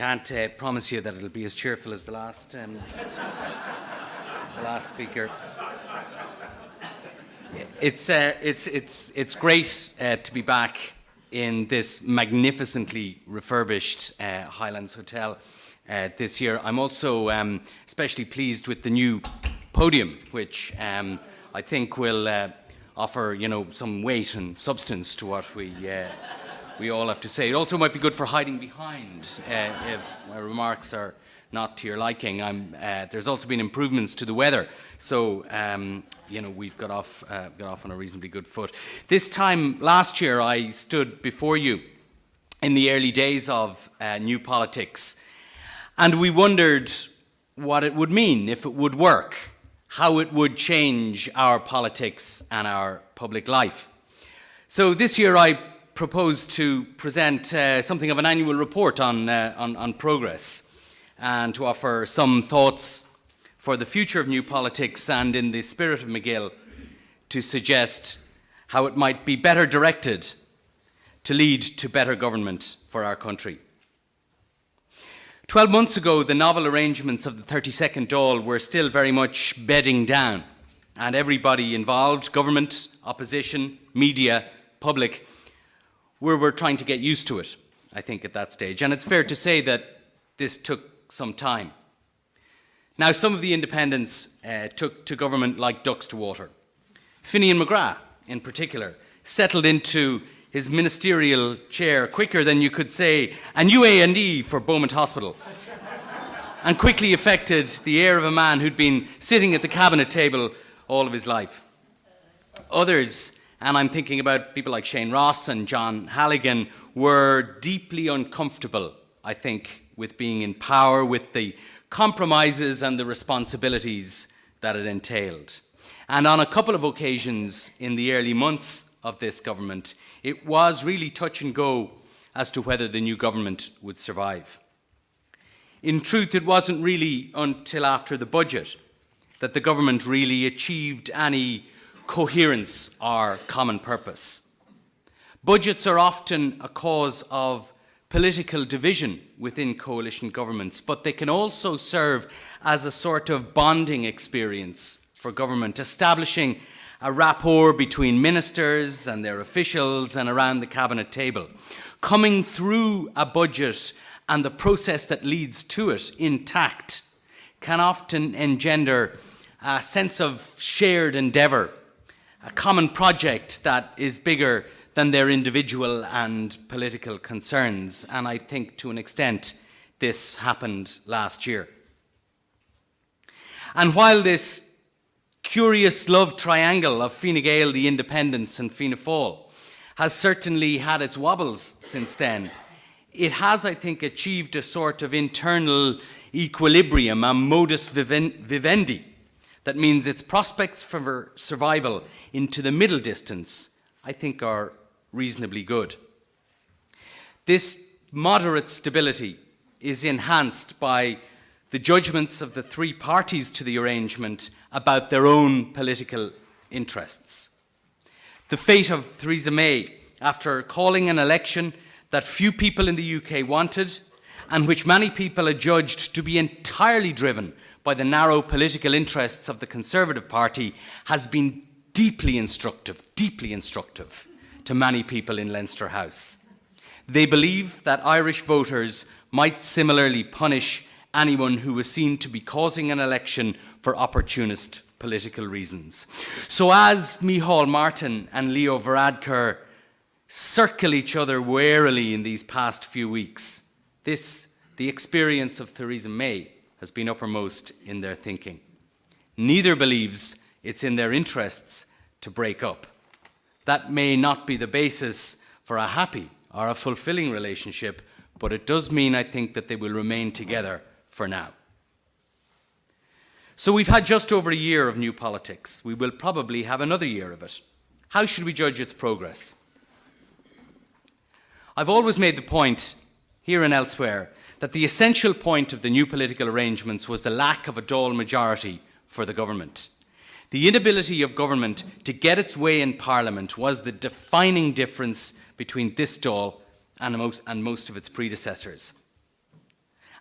can't promise you that it'll be as cheerful as the last speaker. It's great to be back in this magnificently refurbished Highlands Hotel this year. I'm also especially pleased with the new podium, which I think will offer, some weight and substance to what we all have to say. It also might be good for hiding behind if my remarks are not to your liking. There's also been improvements to the weather, so we've got off on a reasonably good foot. This time last year, I stood before you in the early days of New Politics, and we wondered what it would mean, if it would work, how it would change our politics and our public life. So this year, I propose to present something of an annual report on progress, and to offer some thoughts for the future of New Politics, and in the spirit of MacGill, to suggest how it might be better directed to lead to better government for our country. 12 months ago, the novel arrangements of the 32nd Dáil were still very much bedding down, and everybody involved, government, opposition, media, public, were trying to get used to it, I think, at that stage. And it's fair to say that this took some time. Now, some of the independents took to government like ducks to water. Finian McGrath, in particular, settled into his ministerial chair quicker than you could say a new A&E for Beaumont Hospital, and quickly affected the air of a man who'd been sitting at the cabinet table all of his life. Others, and I'm thinking about people like Shane Ross and John Halligan, were deeply uncomfortable, I think, with being in power, with the compromises and the responsibilities that it entailed. And on a couple of occasions in the early months of this government, it was really touch and go as to whether the new government would survive. In truth, it wasn't really until after the budget that the government really achieved any coherence or common purpose. Budgets are often a cause of political division within coalition governments, but they can also serve as a sort of bonding experience for government, establishing a rapport between ministers and their officials and around the cabinet table. Coming through a budget and the process that leads to it intact can often engender a sense of shared endeavour, a common project that is bigger than their individual and political concerns. And I think to an extent this happened last year. And while this curious love triangle of Fine Gael, the Independents, and Fianna Fáil has certainly had its wobbles since then, it has, I think, achieved a sort of internal equilibrium, a modus vivendi, that means its prospects for survival into the middle distance, I think, are reasonably good. This moderate stability is enhanced by the judgments of the three parties to the arrangement about their own political interests. The fate of Theresa May, after calling an election that few people in the UK wanted, and which many people adjudged to be entirely driven by the narrow political interests of the Conservative Party, has been deeply instructive to many people in Leinster House. They believe that Irish voters might similarly punish anyone who was seen to be causing an election for opportunist political reasons. So as Micheál Martin and Leo Varadkar circle each other warily in these past few weeks, the experience of Theresa May, has been uppermost in their thinking. Neither believes it's in their interests to break up. That may not be the basis for a happy or a fulfilling relationship, but it does mean, I think, that they will remain together for now. So we've had just over a year of New Politics. We will probably have another year of it. How should we judge its progress? I've always made the point, here and elsewhere, that the essential point of the new political arrangements was the lack of a Dáil majority for the government. The inability of government to get its way in Parliament was the defining difference between this Dáil and most of its predecessors.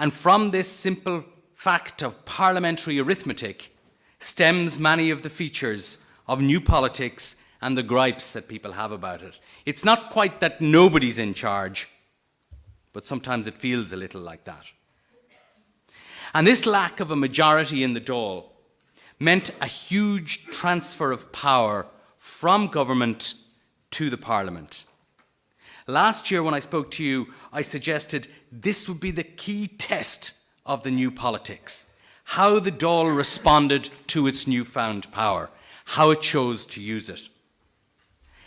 And from this simple fact of parliamentary arithmetic stems many of the features of new politics and the gripes that people have about it. It's not quite that nobody's in charge, but sometimes it feels a little like that. And this lack of a majority in the Dáil meant a huge transfer of power from government to the Parliament. Last year when I spoke to you, I suggested this would be the key test of the new politics, how the Dáil responded to its newfound power, how it chose to use it.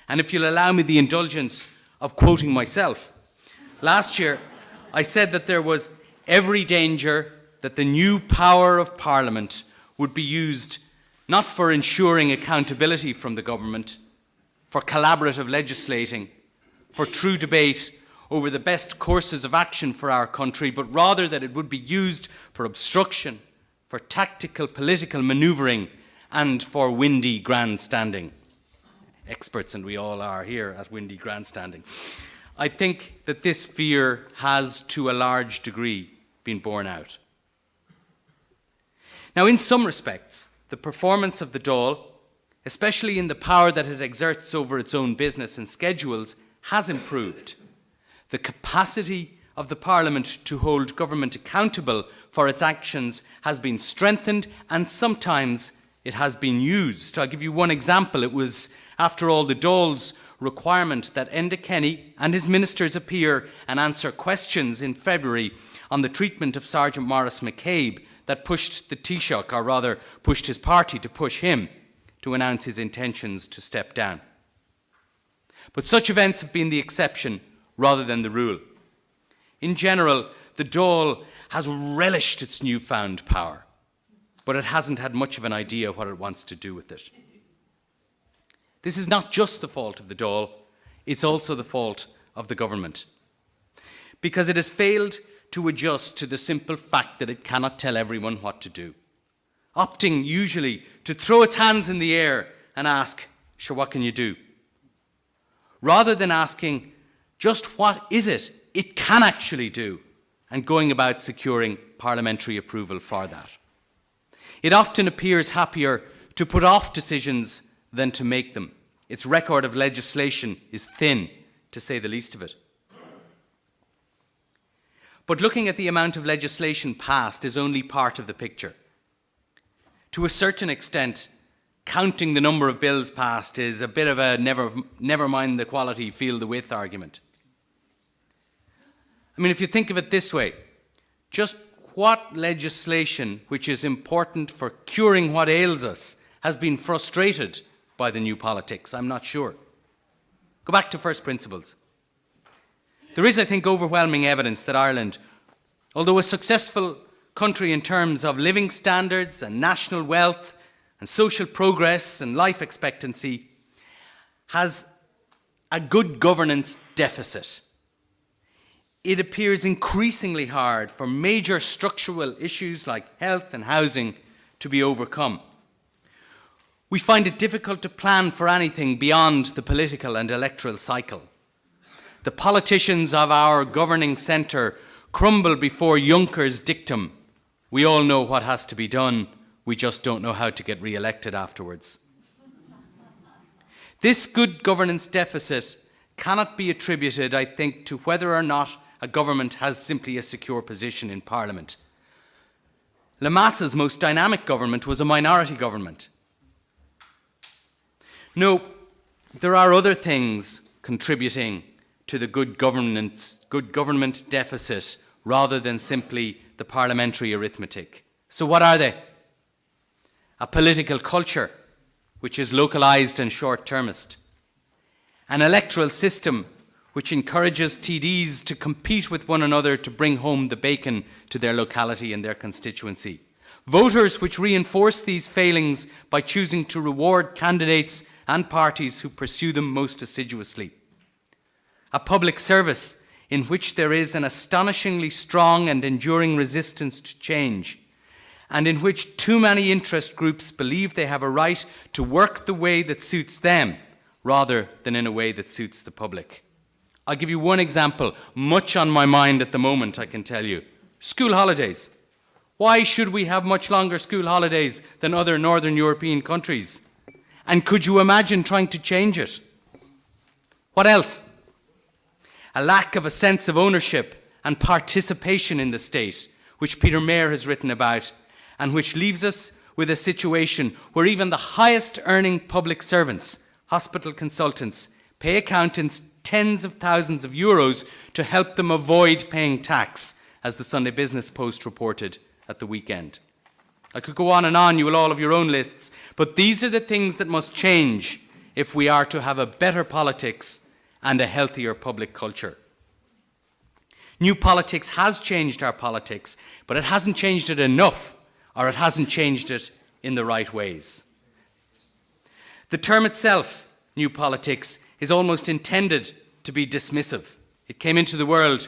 And if you'll allow me the indulgence of quoting myself, last year I said that there was every danger that the new power of Parliament would be used not for ensuring accountability from the government, for collaborative legislating, for true debate over the best courses of action for our country, but rather that it would be used for obstruction, for tactical political manoeuvring, and for windy grandstanding. Experts, and we all are here at windy grandstanding. I think that this fear has, to a large degree, been borne out. Now, in some respects, the performance of the Dáil, especially in the power that it exerts over its own business and schedules, has improved. The capacity of the Parliament to hold government accountable for its actions has been strengthened, and sometimes it has been used. I'll give you one example. It was, after all, the Dáil's requirement that Enda Kenny and his ministers appear and answer questions in February on the treatment of Sergeant Maurice McCabe that pushed the Taoiseach, or rather pushed his party to push him to announce his intentions to step down. But such events have been the exception rather than the rule. In general, the Dáil has relished its newfound power, but it hasn't had much of an idea what it wants to do with it. This is not just the fault of the Dáil, it's also the fault of the government, because it has failed to adjust to the simple fact that it cannot tell everyone what to do, opting usually to throw its hands in the air and ask, sure, what can you do? Rather than asking, just what is it can actually do, and going about securing parliamentary approval for that. It often appears happier to put off decisions than to make them. Its record of legislation is thin, to say the least of it. But looking at the amount of legislation passed is only part of the picture. To a certain extent, counting the number of bills passed is a bit of a never mind the quality, feel the width argument. I mean, if you think of it this way, just what legislation which is important for curing what ails us has been frustrated by the new politics? I'm not sure. Go back to first principles. There is, I think, overwhelming evidence that Ireland, although a successful country in terms of living standards and national wealth and social progress and life expectancy, has a good governance deficit. It appears increasingly hard for major structural issues like health and housing to be overcome. We find it difficult to plan for anything beyond the political and electoral cycle. The politicians of our governing centre crumble before Juncker's dictum, we all know what has to be done, we just don't know how to get re-elected afterwards. This good governance deficit cannot be attributed, I think, to whether or not a government has simply a secure position in Parliament. Lamasse's most dynamic government was a minority government. No, there are other things contributing to the good government deficit rather than simply the parliamentary arithmetic. So what are they? A political culture which is localised and short-termist. An electoral system which encourages TDs to compete with one another to bring home the bacon to their locality and their constituency. Voters which reinforce these failings by choosing to reward candidates and parties who pursue them most assiduously. A public service in which there is an astonishingly strong and enduring resistance to change, and in which too many interest groups believe they have a right to work the way that suits them, rather than in a way that suits the public. I'll give you one example, much on my mind at the moment, I can tell you. School holidays. Why should we have much longer school holidays than other Northern European countries? And could you imagine trying to change it? What else? A lack of a sense of ownership and participation in the state, which Peter Mayer has written about, and which leaves us with a situation where even the highest earning public servants, hospital consultants, pay accountants tens of thousands of euros to help them avoid paying tax, as the Sunday Business Post reported at the weekend. I could go on, you will all have your own lists, but these are the things that must change if we are to have a better politics and a healthier public culture. New politics has changed our politics, but it hasn't changed it enough, or it hasn't changed it in the right ways. The term itself, new politics, is almost intended to be dismissive. It came into the world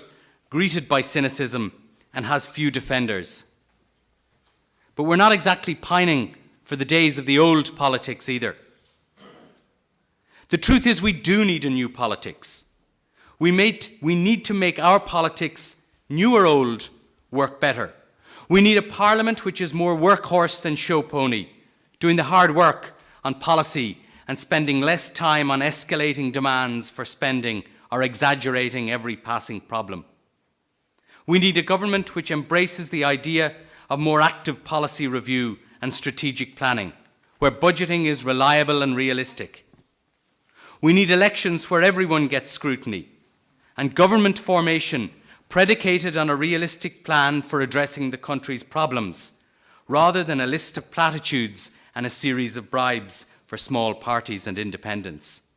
greeted by cynicism and has few defenders. But we're not exactly pining for the days of the old politics either. The truth is we do need a new politics. We need to make our politics, new or old, work better. We need a parliament which is more workhorse than show pony, doing the hard work on policy and spending less time on escalating demands for spending or exaggerating every passing problem. We need a government which embraces the idea of more active policy review and strategic planning, where budgeting is reliable and realistic. We need elections where everyone gets scrutiny, and government formation predicated on a realistic plan for addressing the country's problems, rather than a list of platitudes and a series of bribes for small parties and independents.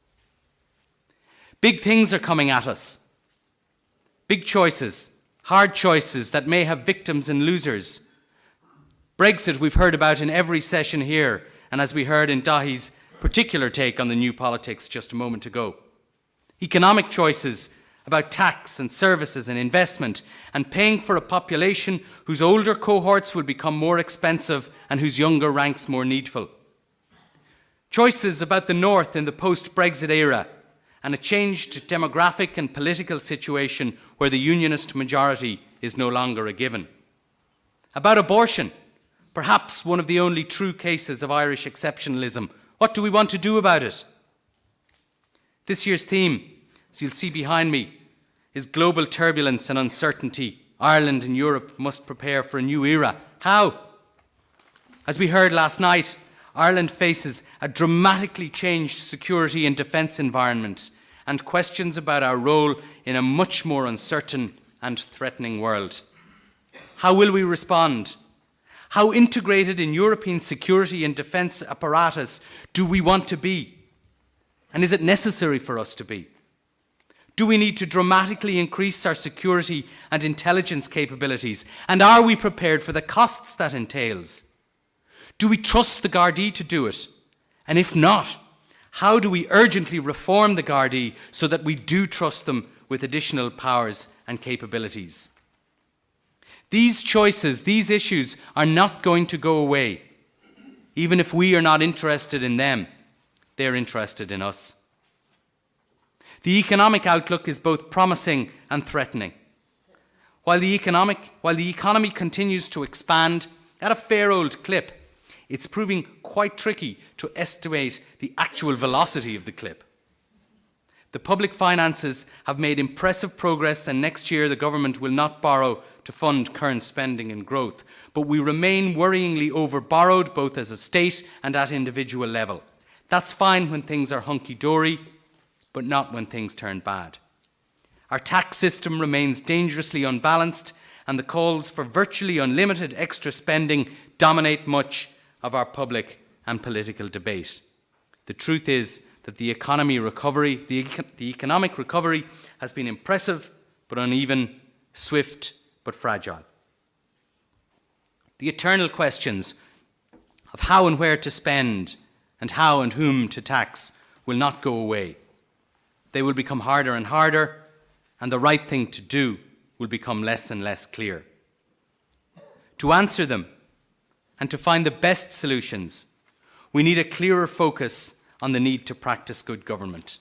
Big things are coming at us. Big choices, hard choices that may have victims and losers. Brexit we've heard about in every session here, and as we heard in Dahi's particular take on the new politics just a moment ago. Economic choices about tax and services and investment, and paying for a population whose older cohorts will become more expensive and whose younger ranks more needful. Choices about the North in the post-Brexit era, and a changed demographic and political situation where the unionist majority is no longer a given. About abortion, perhaps one of the only true cases of Irish exceptionalism. What do we want to do about it? This year's theme, as you'll see behind me, is global turbulence and uncertainty. Ireland and Europe must prepare for a new era. How? As we heard last night, Ireland faces a dramatically changed security and defence environment and questions about our role in a much more uncertain and threatening world. How will we respond? How integrated in European security and defence apparatus do we want to be? And is it necessary for us to be? Do we need to dramatically increase our security and intelligence capabilities? And are we prepared for the costs that entails? Do we trust the Gardaí to do it? And if not, how do we urgently reform the Gardaí so that we do trust them with additional powers and capabilities? These choices, these issues are not going to go away. Even if we are not interested in them, they're interested in us. The economic outlook is both promising and threatening. While the economy continues to expand at a fair old clip, it's proving quite tricky to estimate the actual velocity of the clip. The public finances have made impressive progress, and next year the government will not borrow to fund current spending and growth, but we remain worryingly over-borrowed both as a state and at individual level. That's fine when things are hunky-dory, but not when things turn bad. Our tax system remains dangerously unbalanced, and the calls for virtually unlimited extra spending dominate much of our public and political debate. The truth is that the economic recovery has been impressive but uneven, swift but fragile. The eternal questions of how and where to spend and how and whom to tax will not go away. They will become harder and harder, and the right thing to do will become less and less clear. To answer them and to find the best solutions, we need a clearer focus on the need to practice good government.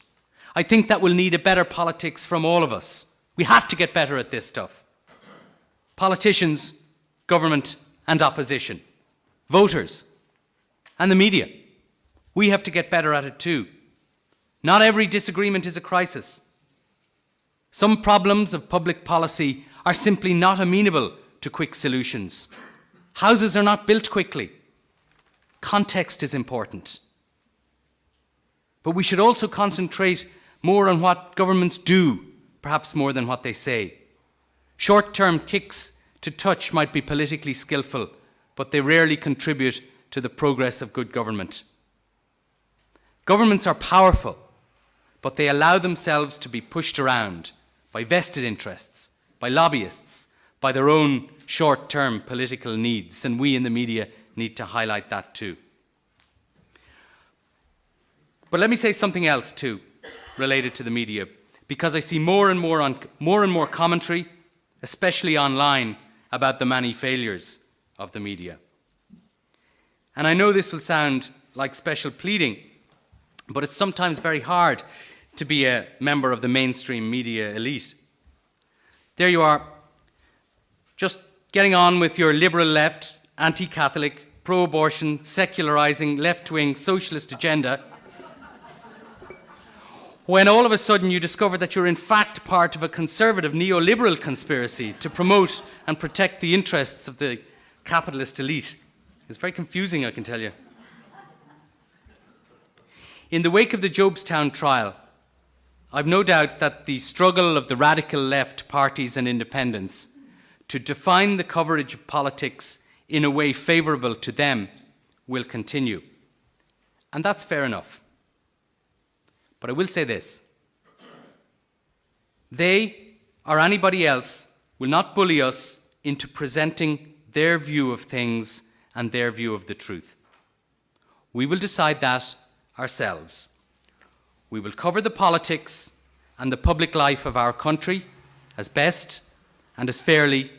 I think that will need a better politics from all of us. We have to get better at this stuff. Politicians, government and opposition, voters and the media. We have to get better at it too. Not every disagreement is a crisis. Some problems of public policy are simply not amenable to quick solutions. Houses are not built quickly. Context is important. But we should also concentrate more on what governments do, perhaps more than what they say. Short-term kicks to touch might be politically skillful, but they rarely contribute to the progress of good government. Governments are powerful, but they allow themselves to be pushed around by vested interests, by lobbyists, by their own short-term political needs, and we in the media need to highlight that too. But let me say something else too, related to the media, because I see more and more commentary, especially online, about the many failures of the media. And I know this will sound like special pleading, but it's sometimes very hard to be a member of the mainstream media elite. There you are, just getting on with your liberal left, anti-Catholic, pro-abortion, secularising, left-wing, socialist agenda, when all of a sudden you discover that you're in fact part of a conservative neoliberal conspiracy to promote and protect the interests of the capitalist elite. It's very confusing, I can tell you. In the wake of the Jobstown trial, I've no doubt that the struggle of the radical left parties and independents to define the coverage of politics in a way favourable to them will continue. And that's fair enough. But I will say this. They, or anybody else, will not bully us into presenting their view of things and their view of the truth. We will decide that ourselves. We will cover the politics and the public life of our country as best and as fairly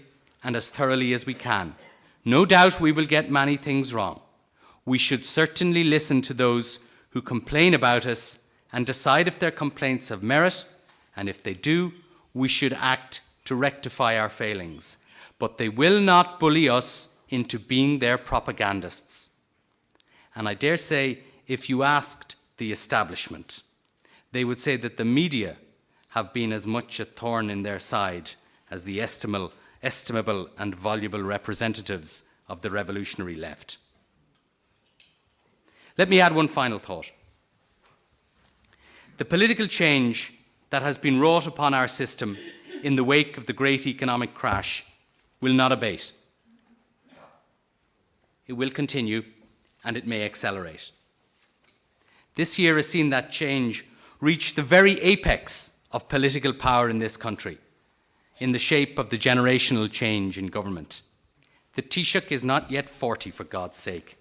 and as thoroughly as we can. No doubt we will get many things wrong. We should certainly listen to those who complain about us and decide if their complaints have merit, and if they do, we should act to rectify our failings. But they will not bully us into being their propagandists. And I dare say, if you asked the establishment, they would say that the media have been as much a thorn in their side as the estimable and valuable representatives of the revolutionary left. Let me add one final thought. The political change that has been wrought upon our system in the wake of the great economic crash will not abate. It will continue, and it may accelerate. This year has seen that change reach the very apex of political power in this country, in the shape of the generational change in government. The Taoiseach is not yet 40, for God's sake.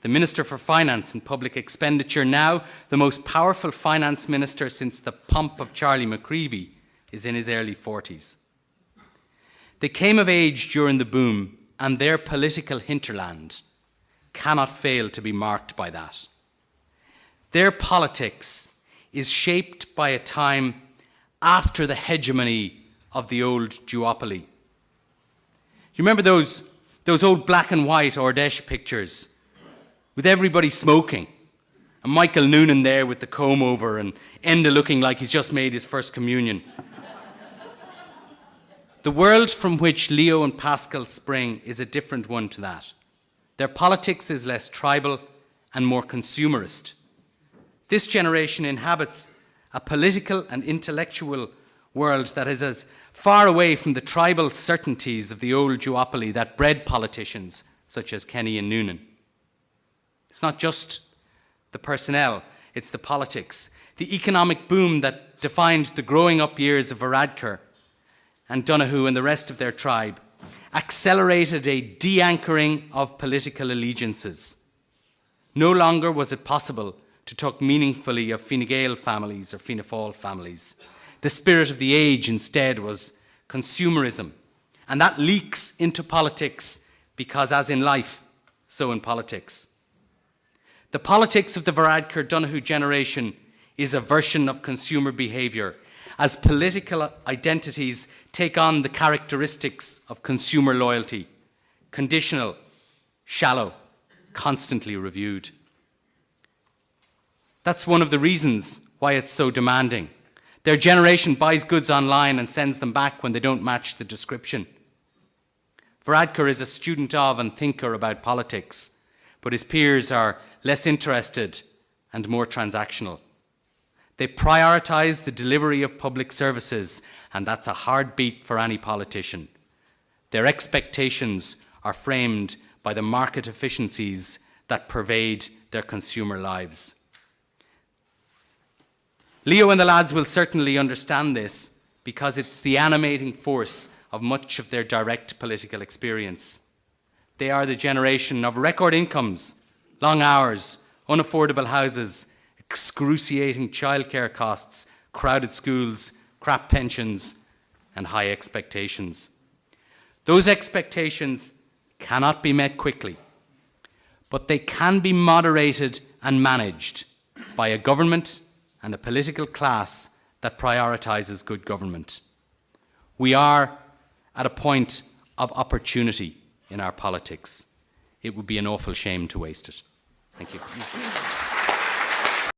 The Minister for Finance and Public Expenditure, now the most powerful finance minister since the pomp of Charlie McCreevy, is in his early 40s. They came of age during the boom, and their political hinterland cannot fail to be marked by that. Their politics is shaped by a time after the hegemony of the old duopoly. You remember those old black and white Ardèche pictures with everybody smoking, and Michael Noonan there with the comb over, and Enda looking like he's just made his first communion. The world from which Leo and Pascal spring is a different one to that. Their politics is less tribal and more consumerist. This generation inhabits a political and intellectual world that is as far away from the tribal certainties of the old duopoly that bred politicians such as Kenny and Noonan. It's not just the personnel, it's the politics. The economic boom that defined the growing up years of Varadkar and Donoghue and the rest of their tribe accelerated a de-anchoring of political allegiances. No longer was it possible to talk meaningfully of Fine Gael families or Fianna Fáil families. The spirit of the age instead was consumerism. And that leaks into politics because, as in life, so in politics. The politics of the Varadkar Donoghue generation is a version of consumer behaviour, as political identities take on the characteristics of consumer loyalty, conditional, shallow, constantly reviewed. That's one of the reasons why it's so demanding. Their generation buys goods online and sends them back when they don't match the description. Varadkar is a student of and thinker about politics, but his peers are less interested and more transactional. They prioritise the delivery of public services, and that's a hard beat for any politician. Their expectations are framed by the market efficiencies that pervade their consumer lives. Leo and the lads will certainly understand this because it's the animating force of much of their direct political experience. They are the generation of record incomes, long hours, unaffordable houses, excruciating childcare costs, crowded schools, crap pensions, and high expectations. Those expectations cannot be met quickly, but they can be moderated and managed by a government and a political class that prioritises good government. We are at a point of opportunity in our politics. It would be an awful shame to waste it. Thank you.